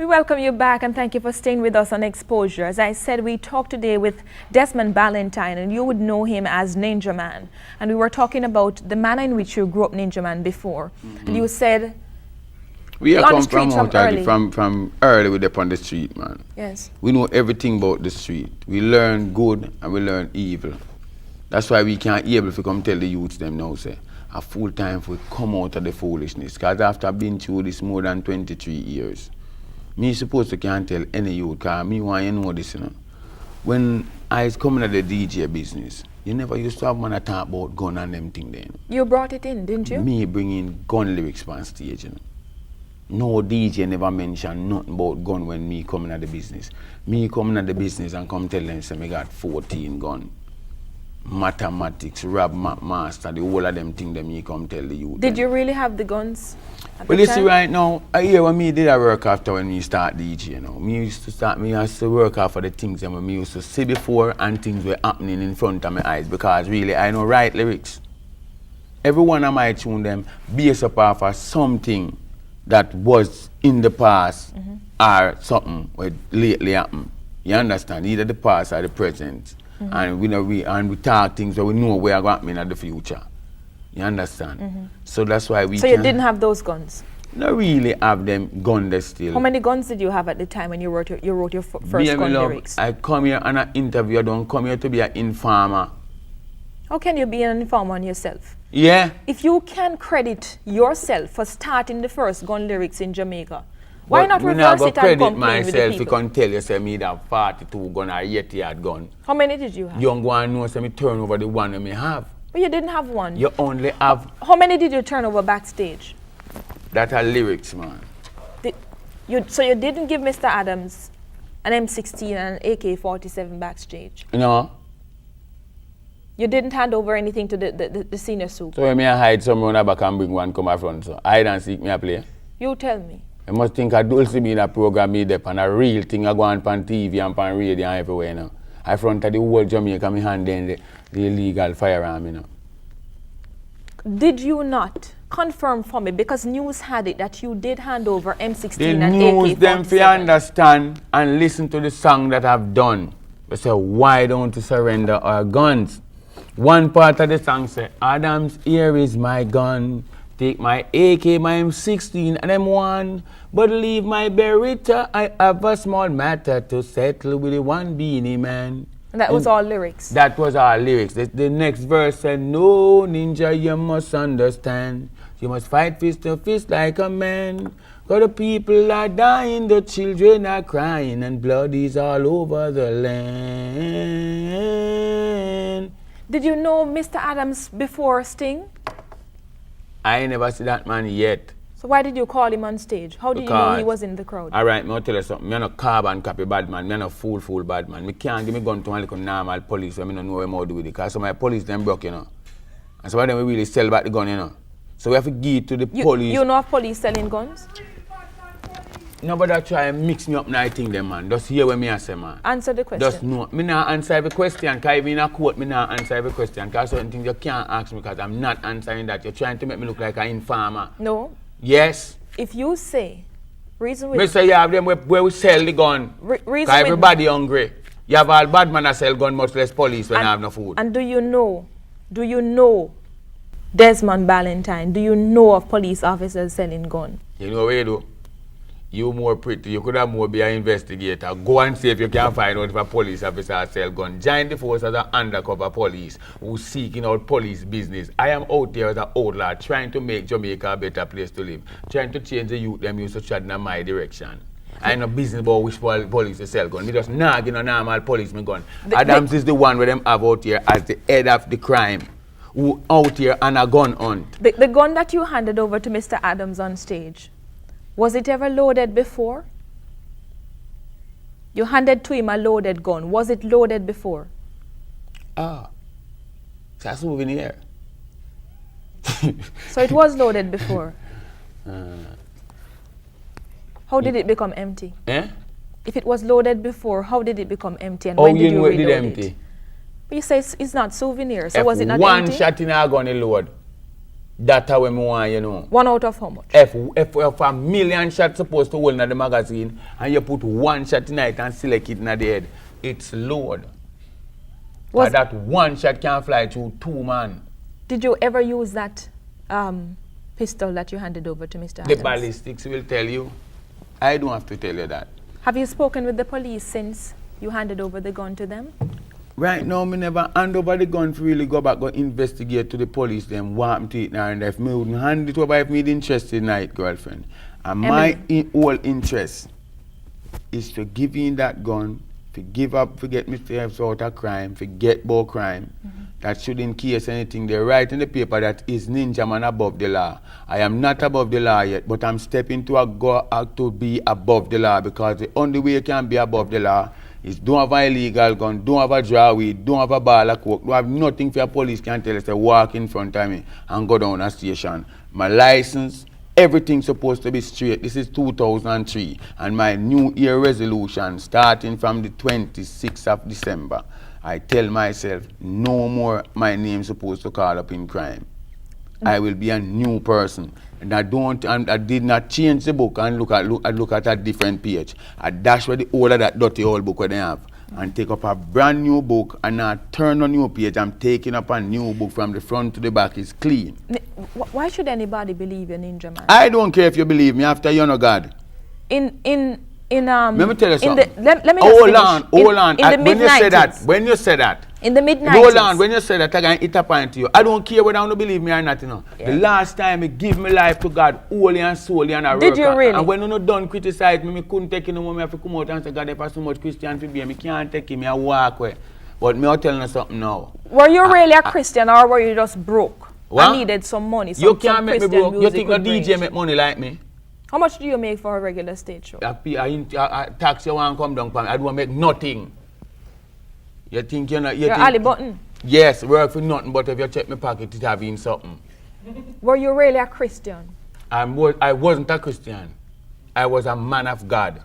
We welcome you back and thank you for staying with us on Exposure. As I said, we talked today with Desmond Ballantyne, and you would know him as Ninjaman. And we were talking about the manner in which you grew up Ninjaman before. And you said we are come from early. From early with up on the street, man. Yes. We know everything about the street. We learn good and we learn evil. That's why we can't able to come tell the youths them now, say, a full time for come out of the foolishness. Because after being through this more than 23 years, me supposed to can't tell any youth, because me want you know this, you know. When I was coming at the DJ business, you never used to have man to talk about gun and them thing then. You brought it in, didn't you? Me bringing gun lyrics on stage, you know. No DJ never mentioned nothing about gun when me coming at the business. Me coming at the business and come tell them, say, me got 14 gun. Mathematics, rap master, the whole of them thing that me come tell the youth. Did you really have the guns? Well, you see right now, I hear when me did a work after when me start DJ, you know. Me used to work after the things that me used to see before and things were happening in front of my eyes, because really I know write lyrics. Every one of my tune them based up off of something that was in the past or something what lately happened. You understand? Either the past or the present. And we talk things that we know where are going to happen in the future. You understand? So that's why we. So you didn't have those guns? Not really have them guns still. How many guns did you have at the time when you wrote your first gun lyrics? I come here on an interview. I don't come here to be an informer. How can you be an informer on yourself? Yeah. If you can credit yourself for starting the first gun lyrics in Jamaica, why not reverse it and complain with the people? You can tell you say me that 42 gun or 80 yard gun. How many did you have? You don't go and know, say me turn over the one that me have. But you didn't have one. You only have. How many did you turn over backstage? That are lyrics, man. So you didn't give Mr. Adams an M16 and an AK-47 backstage? No. You didn't hand over anything to the senior soup? So when me hide some run back and bring one come up front, so hide and seek me a play. You tell me. I must think I do see me in a program me there and a real thing I go on TV and on radio and everywhere now. I front of the whole Jamaica me hand in the illegal firearm, you know. Did you not confirm for me, because news had it that you did hand over M16 the and news AK-47? Them fi understand and listen to the song that I've done. They say, why don't you surrender our guns? One part of the song say, Adams, here is my gun. Take my AK, my M16 and M1, but leave my Beretta. I have a small matter to settle with the one beanie man. And that was all lyrics? That was all lyrics. The next verse said, no, ninja, you must understand. You must fight fist to fist like a man. Cause the people are dying, the children are crying, and blood is all over the land. Did you know Mr. Adams before Sting? I never see that man yet. So why did you call him on stage? How did you know he was in the crowd? All right, I'll tell you something. I'm not carbon copy bad man. I'm not fool bad man. I can't give me gun to one like a normal police when I don't know what I'm do with it. Because some of my police them broke, you know. And some of them we really sell back the gun, you know. So we have to give it to the police. You know of police selling guns? Nobody try and mix me up now, I think them, man. Just hear what me I say, man. Answer the question. Just know. Me not answer every question. Because even in a court, me not answer every question. Because certain things you can't ask me because I'm not answering that. You're trying to make me look like an informer. No. Yes. If you say, reason with... Me say you have them where we sell the gun. Reason everybody hungry. You have all bad men that sell gun, much less police when I have no food. And do you know Desmond Ballantyne? Do you know of police officers selling gun? You know what you do? You more pretty, you could have more be an investigator. Go and see if you can find out if a police officer sell gun. Join the force as an undercover police who's seeking out police business. I am out there as an outlaw trying to make Jamaica a better place to live. Trying to change the youth them used to tread in my direction. I ain't no business about which police they sell gun. Me just nagging a normal policeman gun. Adams is the one where them have out here as the head of the crime. Who out here on a gun hunt. The gun that you handed over to Mr. Adams on stage, was it ever loaded before? You handed to him a loaded gun. Was it loaded before? It's a souvenir. So it was loaded before? How did it become empty? If it was loaded before, how did it become empty? And when did you reload it empty? But you say it's not souvenir, so was it not one empty? shot in a gun, it load. That's how we want, you know. 1 out of how much? If a million shots supposed to hold in the magazine and you put 1 shot in it and select it in the head, it's load. And that 1 shot can fly through 2 man. Did you ever use that pistol that you handed over to Mr. Adams? The ballistics will tell you. I don't have to tell you that. Have you spoken with the police since you handed over the gun to them? Right now, me never hand over the gun to really go back go investigate to the police them what happened to it now, and if me wouldn't hand it over if me interested in it, girlfriend. And my whole interest is to give in that gun, to give up, forget Mr. out of crime, forget about crime. That should in case anything they write in the paper that is Ninjaman above the law. I am not above the law yet, but I'm stepping to be above the law, because the only way you can be above the law is don't have an illegal gun, don't have a drawweed, don't have a ball of coke, don't have nothing for your police can tell us to walk in front of me and go down a station. My license, everything's supposed to be straight. This is 2003 and my new year resolution starting from the 26th of December. I tell myself no more my name's supposed to call up in crime. I will be a new person. And I did not change the book and look at a different page. I dash where the old of that dirty old book where they have and take up a brand new book and now turn on new page. I'm taking up a new book from the front to the back. It's clean. Why should anybody believe in Ninjaman? I don't care if you believe me after you know God. Let me tell you something. Let me hold on. When you say that, in the mid-90s. Hold on, when you say that, I can hit a point to you. I don't care whether you believe me or not, you know. Yeah. The last time I give my life to God, wholly and solely, and I work. Did you really? And when you not done criticize me, I couldn't take it no more. I have to come out and say, God, if I so much Christian to be, I can't take him, I walk away. But me, I'll tell you something now. Were you really a Christian, or were you just broke? What? I needed some money. You can't make me broke. You think a DJ make money like me? How much do you make for a regular stage show? I tax you want to come down for me. I don't make nothing. You think you're not... You're Ali Button? Yes, work for nothing, but if you check my pocket, it have in something. Were you really a Christian? I wasn't a Christian. I was a man of God.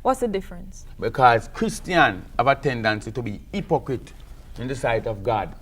What's the difference? Because Christians have a tendency to be hypocrite in the sight of God.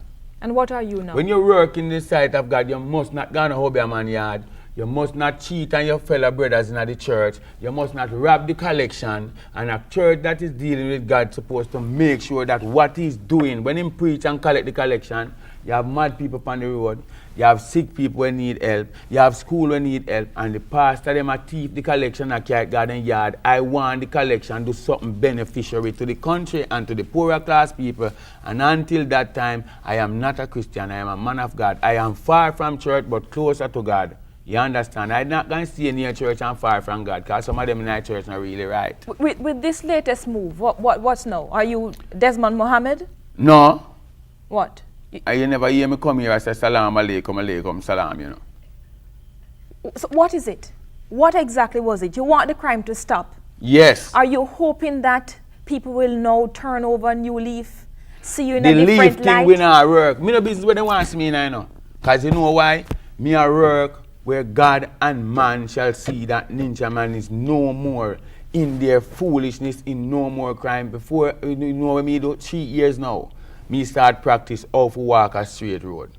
And what are you now? When you work in the sight of God, you must not go to a man's yard. You must not cheat on your fellow brothers in the church. You must not rob the collection. And a church that is dealing with God is supposed to make sure that what he's doing, when he preach and collect the collection, you have mad people on the road, you have sick people who need help, you have school who need help, and the pastor them a thief the collection at Carrot Garden Yard. I want the collection do something beneficiary to the country and to the poorer class people. And until that time, I am not a Christian, I am a man of God. I am far from church but closer to God. You understand? I'm not going to stay near church and far from God, because some of them in our church are really right. With this latest move, what's now? Are you Desmond Mohammed? No. What? You never hear me come here and say salam alaikum, alaikum salam, you know. So what is it? What exactly was it? You want the crime to stop? Yes. Are you hoping that people will now turn over a new leaf, see you in a different light? The leaf thing will not work. Me no business where they want to see me now, you know. Because you know why? Me a work where God and man shall see that Ninjaman is no more in their foolishness, in no more crime. Before, you know what me do? 3 years now, me start practice how to walk a straight road.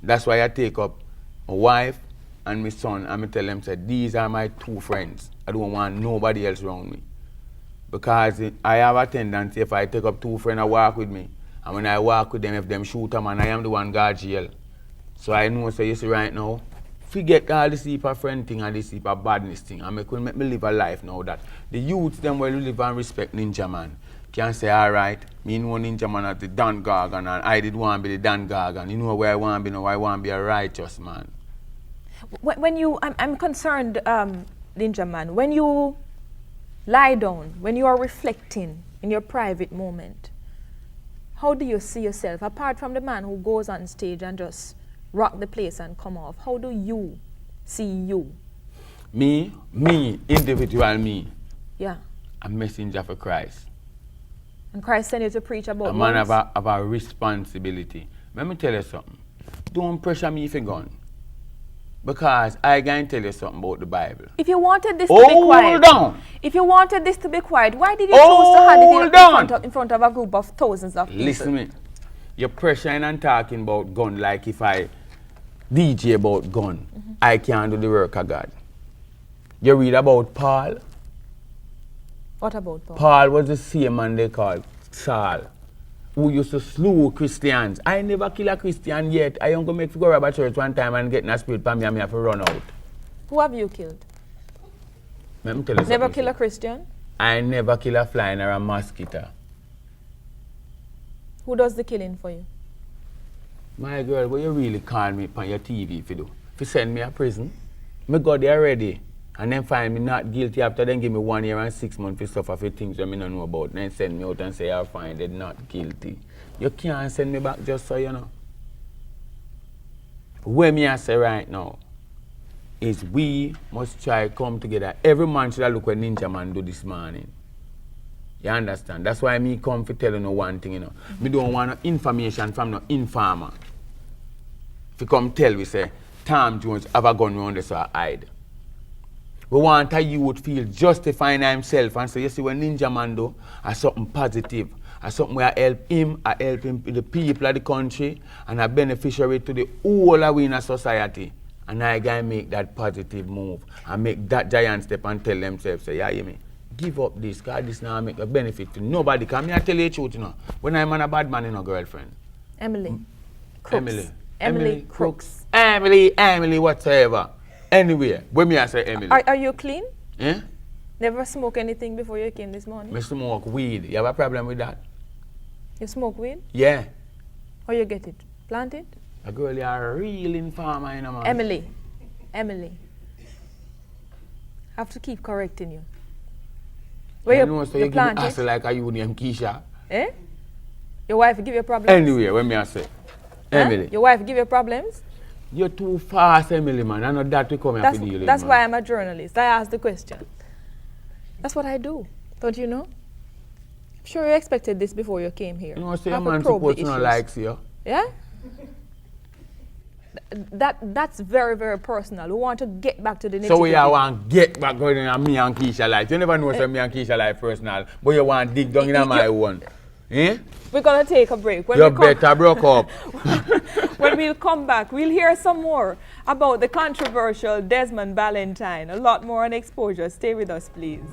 That's why I take up my wife and my son and I tell them, say, these are my 2 friends. I don't want nobody else around me. Because I have a tendency, if I take up 2 friends, I walk with me. And when I walk with them, if them shoot them, and I am the one got jail. So I know, so you see right now, forget all this heap of friend thing and this heap of badness thing, and make me live a life now that the youths them will live and respect Ninjaman. Can say, all right, me know Ninjaman at the Dan Gargan, and I did want to be the Dan Gargan. You know where I want to be now, I want to be a righteous man. When you, I'm concerned, Ninjaman, when you lie down, when you are reflecting in your private moment, how do you see yourself, apart from the man who goes on stage and just rock the place and come off? How do you see you? Me, individual me. Yeah. A messenger for Christ. And Christ sent you to preach about a man of a responsibility. Let me tell you something. Don't pressure me if you're gone. Because I can tell you something about the Bible. If you wanted this to be quiet. If you wanted this to be quiet, why did you choose to have it in front of a group of thousands of people? Listen to me. You're pressuring and talking about gun like if I DJ about gun. I can't do the work of God. You read about Paul? What about Paul? Paul was the same man they called Saul, who used to slew Christians. I never kill a Christian yet. I am going to make go rob a church one time and get in a spirit for me and me have to run out. Who have you killed? Let me tell you Never something. kill a Christian? I never kill a fly or a mosquito. Who does the killing for you? My girl, what you really call me on your TV if you do? If you send me a prison, me go there already. And then find me not guilty after then give me 1 year and 6 months to suffer for things that I don't know about. Then send me out and say I find it not guilty. You can't send me back just so you know. What me I say right now is we must try come together. Every man should look what Ninjaman do this morning. You understand? That's why me come to tell you no one thing, you know. Me don't want no information from no informer. If you come tell we say, Tom Jones have a gun round this or hide. We want a youth feel justifying himself and say, you see what Ninjaman do, are something positive, are something where I help him, the people of the country, and a beneficiary to the whole of we in a society. And I gotta make that positive move and make that giant step and tell themselves, say, yeah, you me, give up this, because this now make a benefit to nobody. Because me I tell you the truth, you know, when I'm a bad man, you know, girlfriend. Emily Crooks. Emily Crooks. Emily, whatsoever. Anyway, when me I say Emily. Are you clean? Eh? Never smoke anything before you came this morning? Me smoke weed. You have a problem with that? You smoke weed? Yeah. How you get it? Plant it? A girl, you are a real informer, you know, man. Emily. I have to keep correcting you. You know, so you give me plant hassle it? like a union Keisha. Eh? Your wife give you problems? Anyway, when me I say, Emily. Your wife give you problems? You're too fast, Emily, man. I know that we come here to deal with. That's why I'm a journalist. I ask the question. That's what I do. Don't you know? I'm sure you expected this before you came here. You know, say I a have to man probe the supposed to not issues. like you. Yeah? That's very, very personal. We want to get back to the nitty-gritty. So we want to get back going in me and Keisha life. You never know say me and Keisha life personal, but you want to dig down in my one. Eh? We're going to take a break. When You better broke up. When we'll come back, we'll hear some more about the controversial Desmond Valentine. A lot more on Exposure. Stay with us, please.